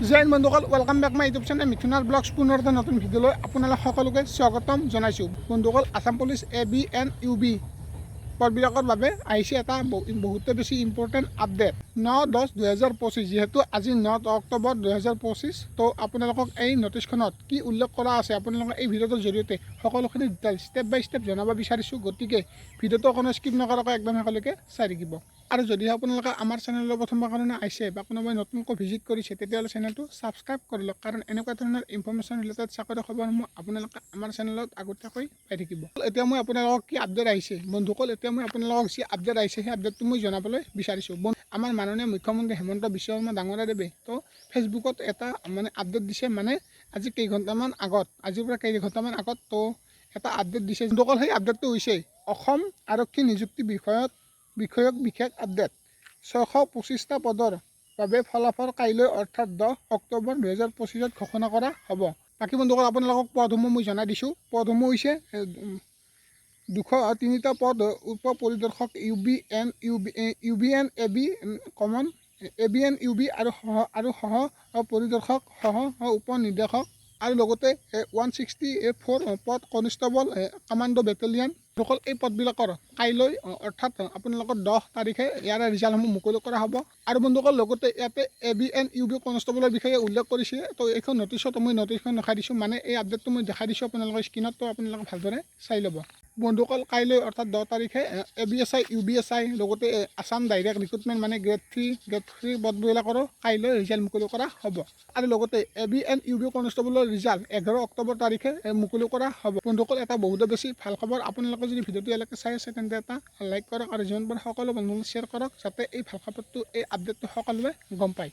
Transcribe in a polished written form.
জয় বন্ধুসকল, welcome back my YouTube channel মিথুনাৰ vlogs. পুনৰ এটা নতুন ভিডিঅ'লৈ আপোনালোক সকলোকে স্বাগতম জনাইছোঁ। বন্ধুসকল, আছাম পুলিচ ABNUB পদবিলাকৰ বাবে আহিছে এটা বহুতে বেছি ইম্পৰ্টেণ্ট আপডেট 9/10/2025। যিহেতু আজি 9 অক্টোবৰ 2025, তো আপোনালোকক এই নটিছখনত কি উল্লেখ কৰা আছে আপোনালোকক এই ভিডিঅ'টোৰ জৰিয়তে সকলোখিনি ডিটেইলছ ষ্টেপ বাই ষ্টেপ জনাব বিচাৰিছোঁ। গতিকে ভিডিঅ'টো অকণো স্কিপ নকৰাকৈ একদম শেষলৈকে চাই থাকিব। আৰু যদি আপোনালোকে আমাৰ চেনেলৰ প্ৰথমবাৰ কাৰণে আহিছে বা কোনোবাই নতুনকৈ ভিজিট কৰিছে, তেতিয়াহ'লে চেনেলটো ছাবস্ক্ৰাইব কৰি লওক, কাৰণ এনেকুৱা ধৰণৰ ইনফৰ্মেশ্যন ৰিলেটেড চাকৰি খবৰসমূহ আপোনালোকে আমাৰ চেনেলত আগতীয়াকৈ পাই থাকিব। এতিয়া মই আপোনালোকক কি আপডেট আহিছে বন্ধুসকল, এতিয়া মই আপোনালোকক যি আপডেট আহিছে সেই আপডেটটো মই জনাবলৈ বিচাৰিছোঁ। আমাৰ মাননীয় মুখ্যমন্ত্ৰী হিমন্ত বিশ্ব শৰ্মা ডাঙৰীয়াদেৱে তো ফেচবুকত এটা আপডেট দিছে। আজি কেইঘণ্টামান আগত, আজিৰ পৰা কেইঘণ্টামান আগত তো এটা আপডেট দিছে বন্ধুসকল। সেই আপডেটটো হৈছে অসম আৰক্ষী নিযুক্তি বিষয়ক বিশেষ আপডেট। 625টা পদৰ বাবে ফলাফল কাইলৈ অৰ্থাৎ 10 অক্টোবৰ 2025 ঘোষণা কৰা হ'ব। বাকী বন্ধুসকল, আপোনালোকক পদসমূহ মই জনাই দিছোঁ। পদসমূহ হৈছে 203টা পদ উপ পৰিদৰ্শক UBNAB কমন, ABNUB আৰু সহ পৰিদৰ্শক সহ উপ নিৰ্দেশক, আৰু লগতে 164 পদ কনিষ্টেবল কমাণ্ডো বেটেলিয়ান। সকল এই পদবিলাকৰ কাইলৈ অৰ্থাৎ আপোনালোকৰ 10 তাৰিখে ইয়াৰে ৰিজাল্টসমূহ মুকলি কৰা হ'ব। আৰু বন্ধুসকল, লগতে ইয়াতে ABNUB কনষ্টেবলৰ বিষয়ে উল্লেখ কৰিছে। তো এইখন নটিছত মই নটিছখন দেখাই দিছোঁ, এই আপডেটটো মই দেখাই দিছোঁ আপোনালোকৰ স্ক্ৰীনত। তো আপোনালোকে ভালদৰে চাই ল'ব বন্ধুসকল। কাইলৈ অৰ্থাৎ 10 তাৰিখে ABSI UBSI লগতে আছাম ডাইৰেক্ট ৰিক্ৰুটমেণ্ট গ্ৰেড 3 পদবিলাকৰো কাইলৈ ৰিজাল্ট মুকলি কৰা হ'ব। আৰু লগতে ABNUB কনষ্টেবলৰ ৰিজাল্ট 11 অক্টোবৰ তাৰিখে মুকলি কৰা হ'ব। বন্ধুসকল, এটা বহুতে বেছি ভাল খবৰ। আপোনালোকে যদি ভিডিঅ'টো এতিয়ালৈকে চাই আছে তেন্তে এটা লাইক কৰক আৰু যিমান পাৰে সকলো বন্ধুক শ্বেয়াৰ কৰক, যাতে এই ভাল খবৰটো, এই আপডেটটো সকলোৱে গম পায়।